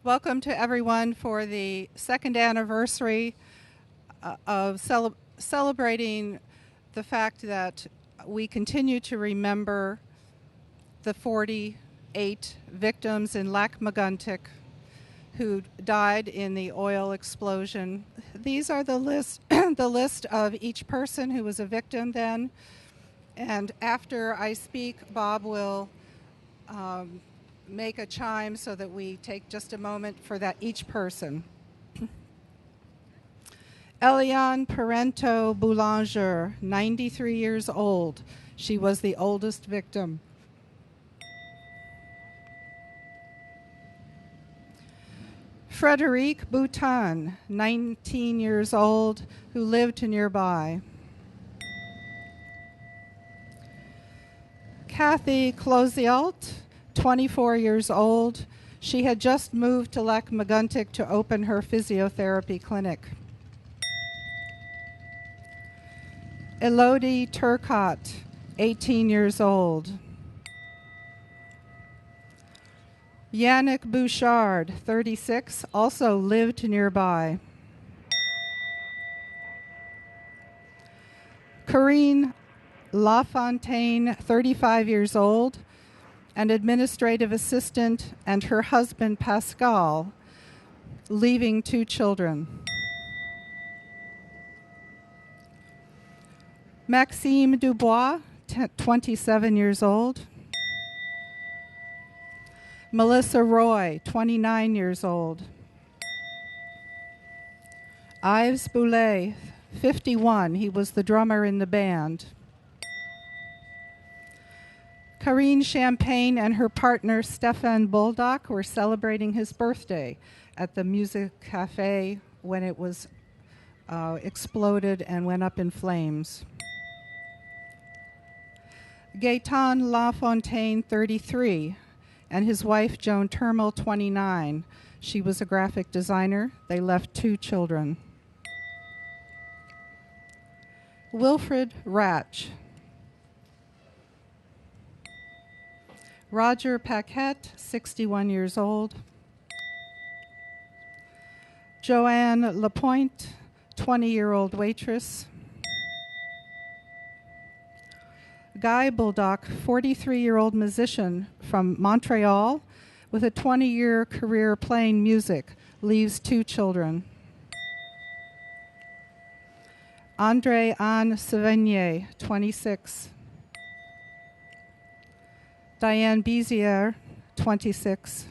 Welcome to everyone for the second anniversary of celebrating the fact that we continue to remember the 48 victims in Lac-Mégantic who died in the oil explosion. These are the list, the list of each person who was a victim then. And after I speak, Bob will make a chime so that we take just a moment for that each person. Eliane Parento Boulanger, 93 years old. She was the oldest victim. Frédéric Boutin, 19 years old, who lived nearby. Kathy Clozialt, 24 years old. She had just moved to Lac-Mégantic to open her physiotherapy clinic. Elodie Turcott, 18 years old. Yannick Bouchard, 36, also lived nearby. Corinne LaFontaine, 35 years old, an administrative assistant, and her husband Pascal, leaving 2 children. Maxime Dubois, 27 years old. Melissa Roy, 29 years old. Yves Boulet, 51. He was the drummer in the band. Karine Champagne and her partner Stéphane Boldoc were celebrating his birthday at the Music Cafe when it was exploded and went up in flames. Gaëtan Lafontaine, 33, and his wife Joan Termel, 29. She was a graphic designer. They left 2 children. Wilfred Ratch. Roger Paquette, 61 years old. Joanne Lapointe, 20-year-old waitress. Guy Bulldog, 43-year-old musician from Montreal with a 20-year career playing music, leaves 2 children. André Anne Sevigny, 26. Diane Bizier, 26.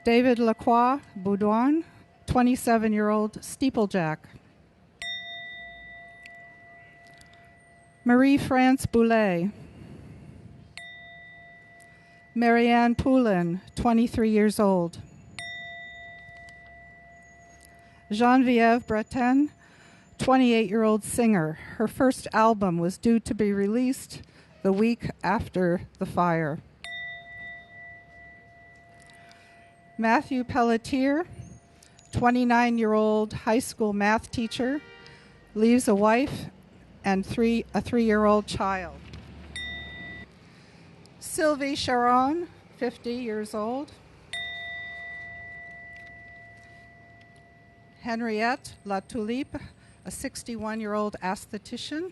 David Lacroix Boudouin, 27-year-old steeplejack. Marie-France Boulet. Marianne Poulin, 23 years old. Geneviève Breton, 28-year-old singer. Her first album was due to be released the week after the fire. Matthew Pelletier, 29-year-old high school math teacher, leaves a wife and a 3-year-old child. Sylvie Charon, 50 years old. Henriette La Tulipe, a 61-year-old aesthetician.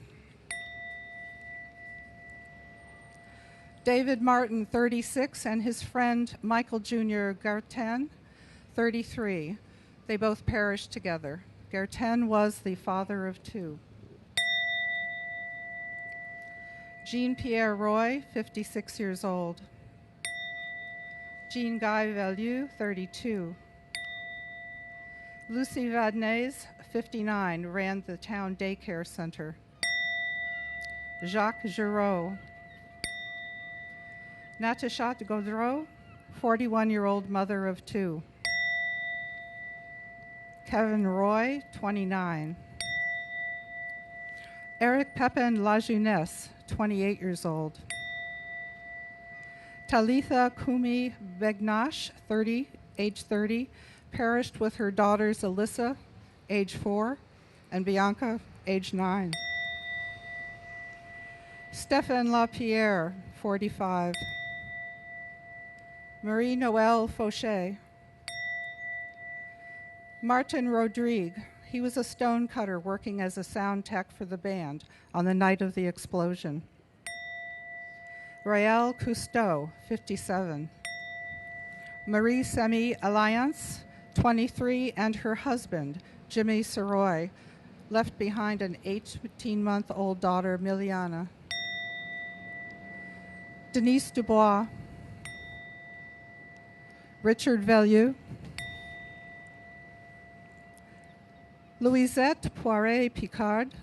David Martin, 36, and his friend Michael Jr. Garten, 33. They both perished together. Garten was the father of 2. Jean-Pierre Roy, 56 years old. Jean-Guy Vallieu, 32. Lucy Vadnais, 59, ran the town daycare center. Jacques Giraud. Natachat Gaudreau, 41-year-old mother of 2. Kevin Roy, 29. Eric Pepin Lajeunesse, 28 years old. Talitha Kumi Begnash, age 30, perished with her daughters Alyssa, age 4, and Bianca, age 9. Stéphane Lapierre, 45. Marie-Noël Fauché. Martin Rodrigue. He was a stonecutter working as a sound tech for the band on the night of the explosion. Raël Cousteau, 57. Marie Semi Alliance, 23, and her husband, Jimmy Saroy, left behind an 18-month-old daughter, Miliana. Denise Dubois. Richard Vellieux. Louisette Poiré-Picard.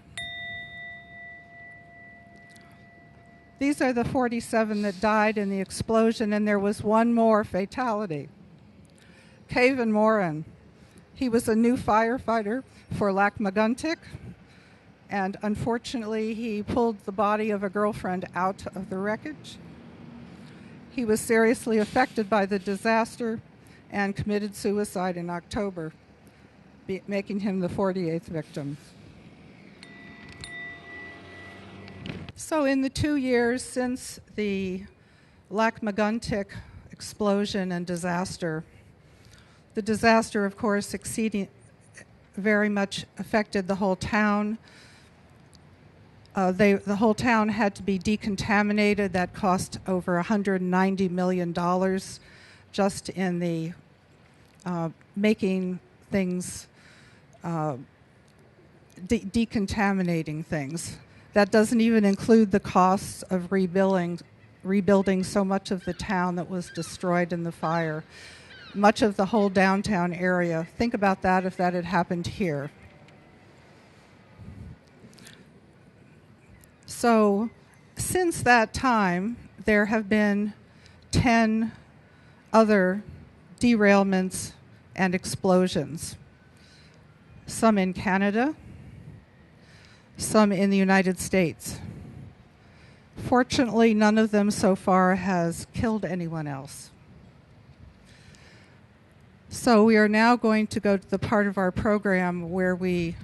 These are the 47 that died in the explosion, and there was one more fatality. Kevin Morin. He was a new firefighter for Lac-Mégantic, and unfortunately he pulled the body of a girlfriend out of the wreckage. He was seriously affected by the disaster and committed suicide in October, making him the 48th victim. So in the 2 years since the Lac-Mégantic explosion and disaster, the disaster, of course, very much affected the whole town. The whole town had to be decontaminated. That cost over $190 million just in the making things, decontaminating things. That doesn't even include the costs of rebuilding so much of the town that was destroyed in the fire. Much of the whole downtown area. Think about that if that had happened here. So, since that time, there have been 10 other derailments and explosions. Some in Canada, some in the United States. Fortunately, none of them so far has killed anyone else. So we are now going to go to the part of our program where we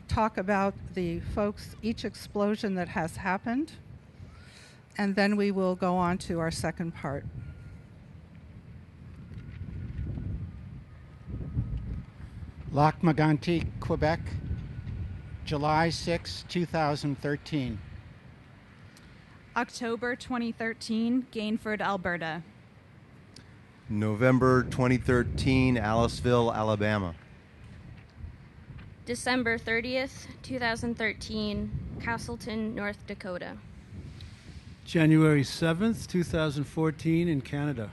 talk about each explosion that has happened, and then we will go on to our second part. Lac-Mégantic, Quebec, July 6, 2013. October 2013, Gainford, Alberta. November 2013, Aliceville, Alabama. December 30th, 2013, Castleton, North Dakota. January 7th, 2014, in Canada.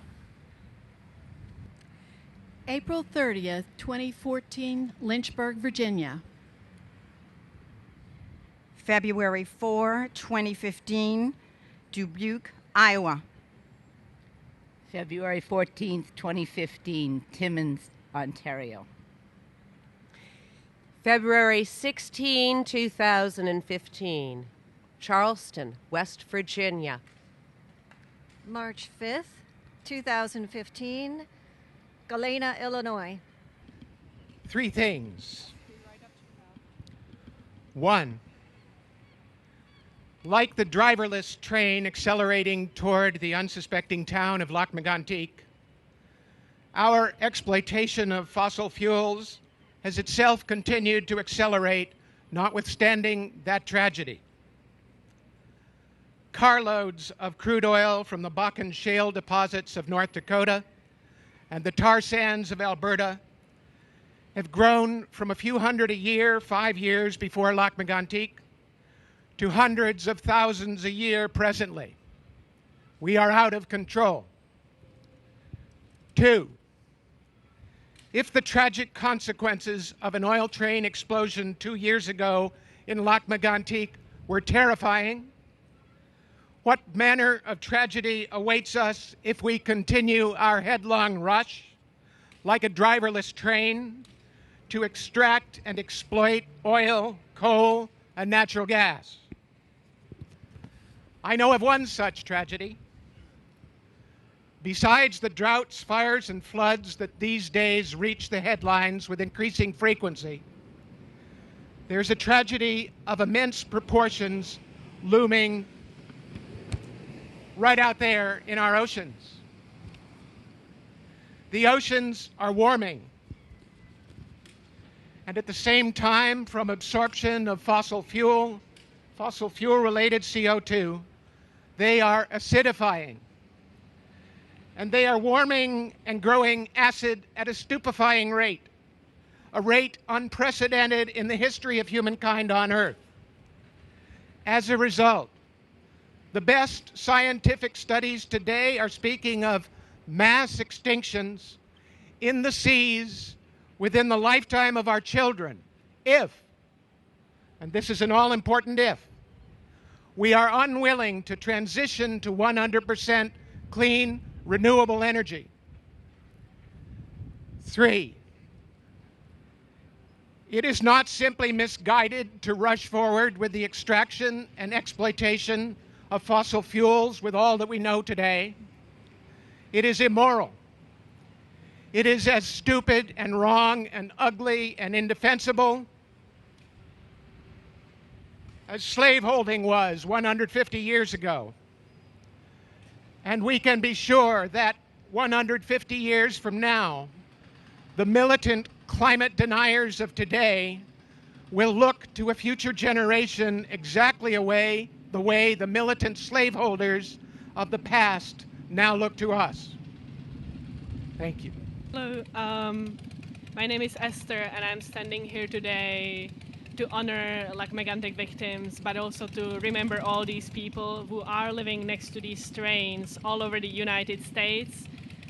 April 30th, 2014, Lynchburg, Virginia. February 4, 2015, Dubuque, Iowa. February 14th, 2015, Timmins, Ontario. February 16, 2015, Charleston, West Virginia. March 5th, 2015, Galena, Illinois. Three things. One, like the driverless train accelerating toward the unsuspecting town of Lac-Mégantic, our exploitation of fossil fuels has itself continued to accelerate, notwithstanding that tragedy. Carloads of crude oil from the Bakken shale deposits of North Dakota and the tar sands of Alberta have grown from a few hundred a year 5 years before Lac-Mégantic to hundreds of thousands a year presently. We are out of control. Two, if the tragic consequences of an oil train explosion 2 years ago in Lac-Mégantic were terrifying, what manner of tragedy awaits us if we continue our headlong rush, like a driverless train, to extract and exploit oil, coal, and natural gas? I know of one such tragedy. Besides the droughts, fires, and floods that these days reach the headlines with increasing frequency, there's a tragedy of immense proportions looming right out there in our oceans. The oceans are warming. And at the same time, from absorption of fossil fuel-related CO2, they are acidifying. And they are warming and growing acid at a stupefying rate, a rate unprecedented in the history of humankind on Earth. As a result, the best scientific studies today are speaking of mass extinctions in the seas within the lifetime of our children, if, and this is an all-important if, we are unwilling to transition to 100% clean, renewable energy. 3, it is not simply misguided to rush forward with the extraction and exploitation of fossil fuels with all that we know today. It is immoral. It is as stupid and wrong and ugly and indefensible as slaveholding was 150 years ago. And we can be sure that 150 years from now, the militant climate deniers of today will look to a future generation exactly the way the militant slaveholders of the past now look to us. Thank you. Hello, my name is Esther, and I'm standing here today to honor Lac-Mégantic victims, but also to remember all these people who are living next to these trains all over the United States,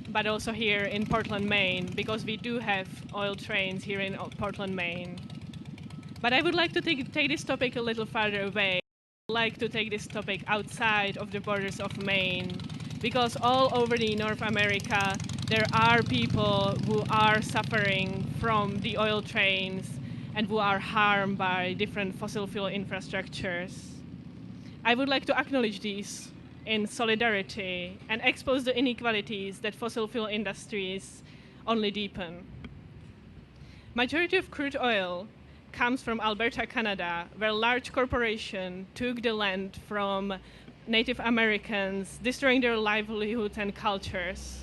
but also here in Portland, Maine, because we do have oil trains here in Portland, Maine. But I would like to take this topic a little farther away. I would like to take this topic outside of the borders of Maine, because all over the North America, there are people who are suffering from the oil trains and who are harmed by different fossil fuel infrastructures. I would like to acknowledge these in solidarity and expose the inequalities that fossil fuel industries only deepen. Majority of crude oil comes from Alberta, Canada, where large corporations took the land from Native Americans, destroying their livelihoods and cultures.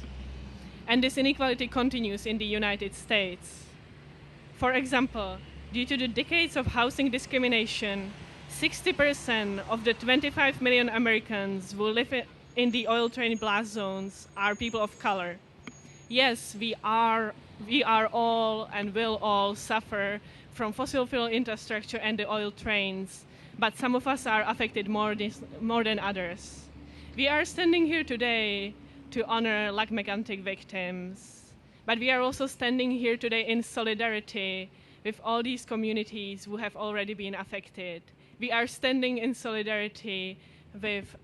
And this inequality continues in the United States. For example, due to the decades of housing discrimination, 60% of the 25 million Americans who live in the oil train blast zones are people of color. Yes, we are all and will all suffer from fossil fuel infrastructure and the oil trains, but some of us are affected more than others. We are standing here today to honor Lac-Mégantic victims, but we are also standing here today in solidarity with all these communities who have already been affected. We are standing in solidarity with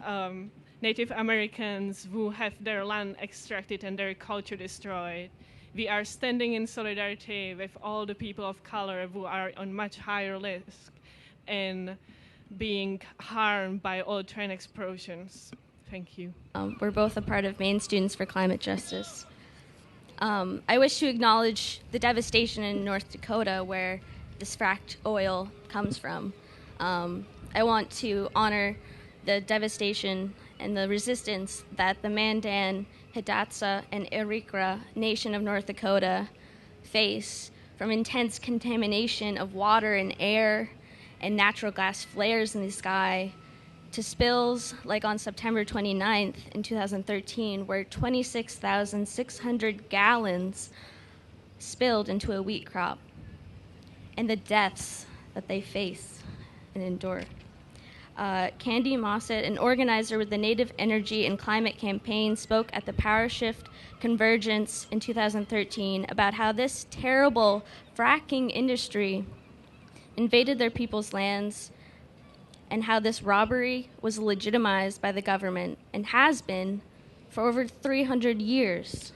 Native Americans who have their land extracted and their culture destroyed. We are standing in solidarity with all the people of color who are on much higher risk in being harmed by oil train explosions. Thank you. We're both a part of Maine Students for Climate Justice. I wish to acknowledge the devastation in North Dakota where this fracked oil comes from. I want to honor the devastation and the resistance that the Mandan, Hidatsa, and Arikara Nation of North Dakota face from intense contamination of water and air and natural gas flares in the sky to spills like on September 29th in 2013, where 26,600 gallons spilled into a wheat crop, and the deaths that they face and endure. Candy Mossett, an organizer with the Native Energy and Climate Campaign, spoke at the Power Shift Convergence in 2013 about how this terrible fracking industry invaded their people's lands and how this robbery was legitimized by the government and has been for over 300 years.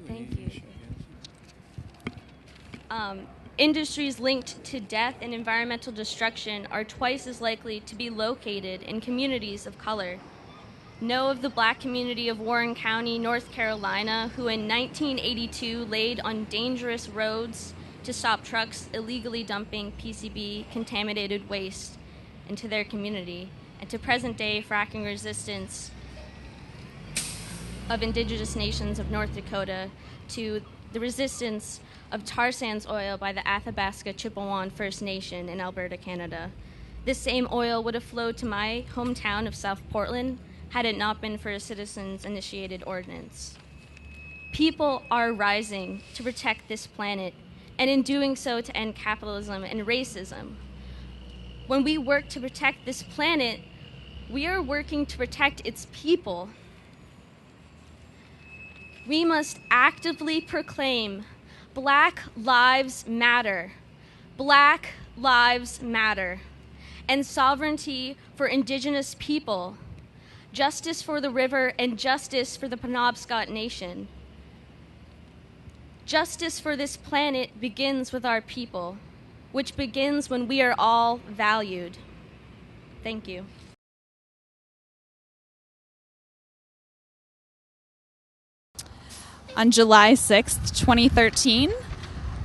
Thank you. Industries linked to death and environmental destruction are twice as likely to be located in communities of color. Know of the Black community of Warren County, North Carolina, who in 1982 laid on dangerous roads to stop trucks illegally dumping PCB contaminated waste into their community, and to present-day fracking resistance of indigenous nations of North Dakota to the resistance of tar sands oil by the Athabasca Chippewan First Nation in Alberta, Canada. This same oil would have flowed to my hometown of South Portland had it not been for a citizens-initiated ordinance. People are rising to protect this planet, and in doing so to end capitalism and racism. When we work to protect this planet, we are working to protect its people. We must actively proclaim Black Lives Matter, Black Lives Matter, and sovereignty for Indigenous people, justice for the river, and justice for the Penobscot Nation. Justice for this planet begins with our people, which begins when we are all valued. Thank you. On July 6th, 2013,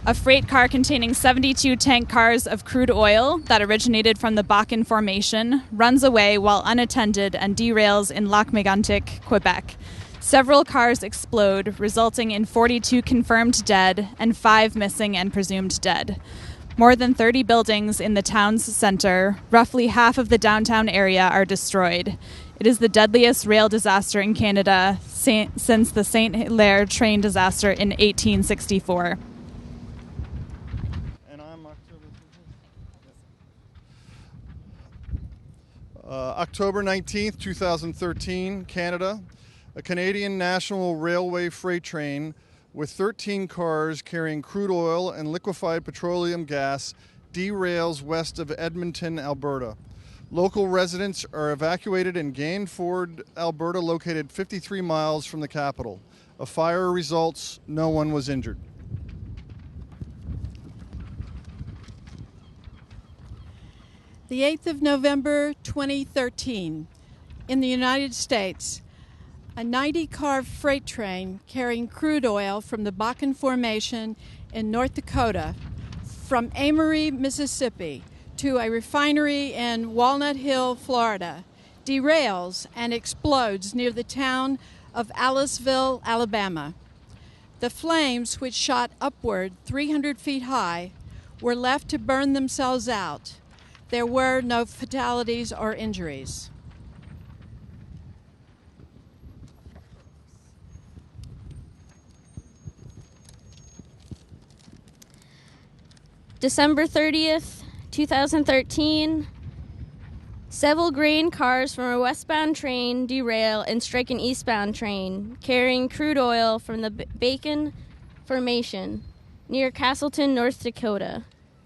a freight car containing 72 tank cars of crude oil that originated from the Bakken Formation runs away while unattended and derails in Lac-Mégantic, Quebec. Several cars explode, resulting in 42 confirmed dead and 5 missing and presumed dead. More than 30 buildings in the town's center, roughly half of the downtown area, are destroyed. It is the deadliest rail disaster in Canada since the St. Hilaire train disaster in 1864. And I'm October 19th, 2013, Canada. A Canadian National Railway freight train with 13 cars carrying crude oil and liquefied petroleum gas derails west of Edmonton, Alberta. Local residents are evacuated in Gainford, Alberta, located 53 miles from the capital. A fire results, no one was injured. The 8th of November, 2013, in the United States, a 90-car freight train carrying crude oil from the Bakken Formation in North Dakota from Amory, Mississippi, to a refinery in Walnut Hill, Florida, derails and explodes near the town of Aliceville, Alabama. The flames, which shot upward 300 feet high, were left to burn themselves out. There were no fatalities or injuries. December 30th, 2013, several grain cars from a westbound train derail and strike an eastbound train carrying crude oil from the Bakken Formation near Castleton, North Dakota.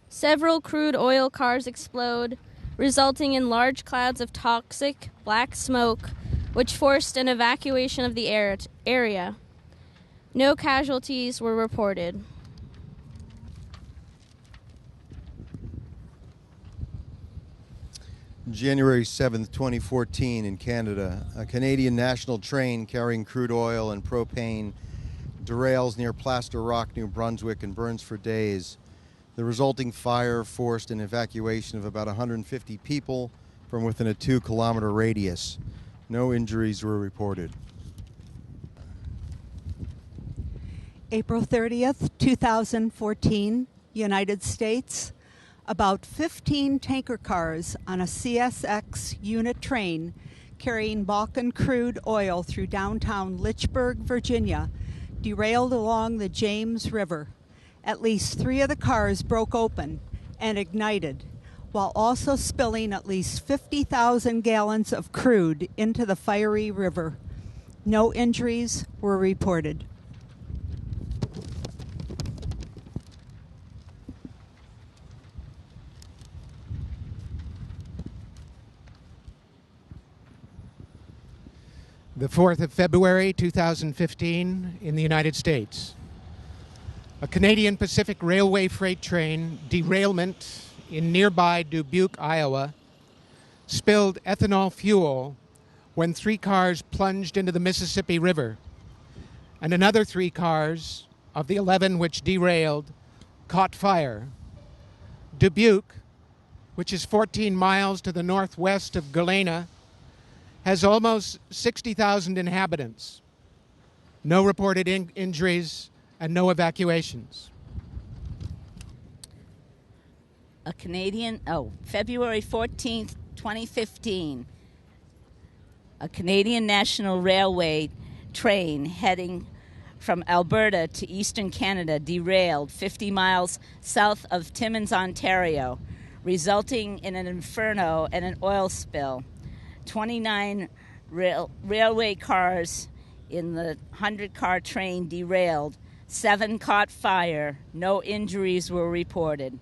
Several crude oil cars explode, resulting in large clouds of toxic black smoke, which forced an evacuation of the area. No casualties were reported. January 7th, 2014, in Canada, a Canadian national train carrying crude oil and propane derails near Plaster Rock, New Brunswick, and burns for days. The resulting fire forced an evacuation of about 150 people from within a 2-kilometer radius. No injuries were reported. April 30th, 2014, United States. About 15 tanker cars on a CSX unit train carrying Bakken crude oil through downtown Lynchburg, Virginia, derailed along the James River. At least 3 of the cars broke open and ignited, while also spilling at least 50,000 gallons of crude into the fiery river. No injuries were reported. The 4th of February, 2015, in the United States. A Canadian Pacific Railway freight train derailment in nearby Dubuque, Iowa, spilled ethanol fuel when 3 cars plunged into the Mississippi River, and another 3 cars, of the 11 which derailed, caught fire. Dubuque, which is 14 miles to the northwest of Galena, has almost 60,000 inhabitants. No reported injuries and no evacuations. February 14th, 2015. A Canadian National Railway train heading from Alberta to eastern Canada derailed 50 miles south of Timmins, Ontario, resulting in an inferno and an oil spill. 29 railway cars in the 100-car train derailed. 7 caught fire. No injuries were reported.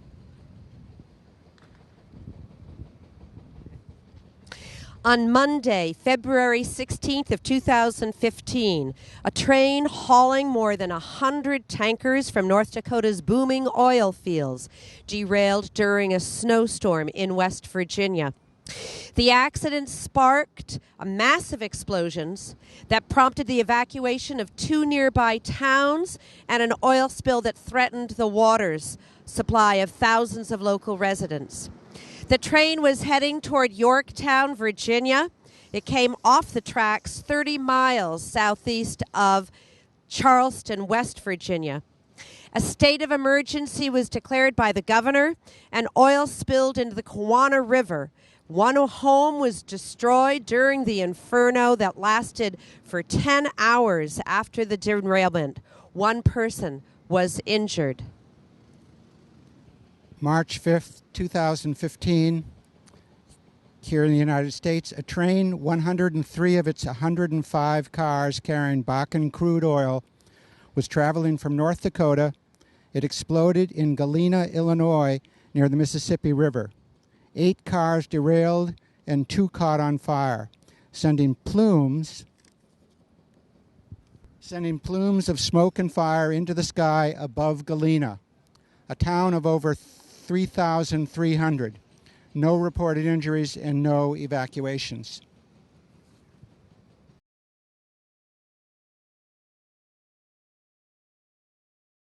On Monday, February 16th of 2015, a train hauling more than 100 tankers from North Dakota's booming oil fields derailed during a snowstorm in West Virginia. The accident sparked massive explosions that prompted the evacuation of 2 nearby towns and an oil spill that threatened the water's supply of thousands of local residents. The train was heading toward Yorktown, Virginia. It came off the tracks 30 miles southeast of Charleston, West Virginia. A state of emergency was declared by the governor, and oil spilled into the Kawana River. 1 home was destroyed during the inferno that lasted for 10 hours after the derailment. 1 person was injured. March 5th, 2015, here in the United States, a train, 103 of its 105 cars carrying Bakken crude oil, was traveling from North Dakota. It exploded in Galena, Illinois, near the Mississippi River. 8 cars derailed and 2 caught on fire, sending plumes of smoke and fire into the sky above Galena, a town of over 3,300. No reported injuries and no evacuations.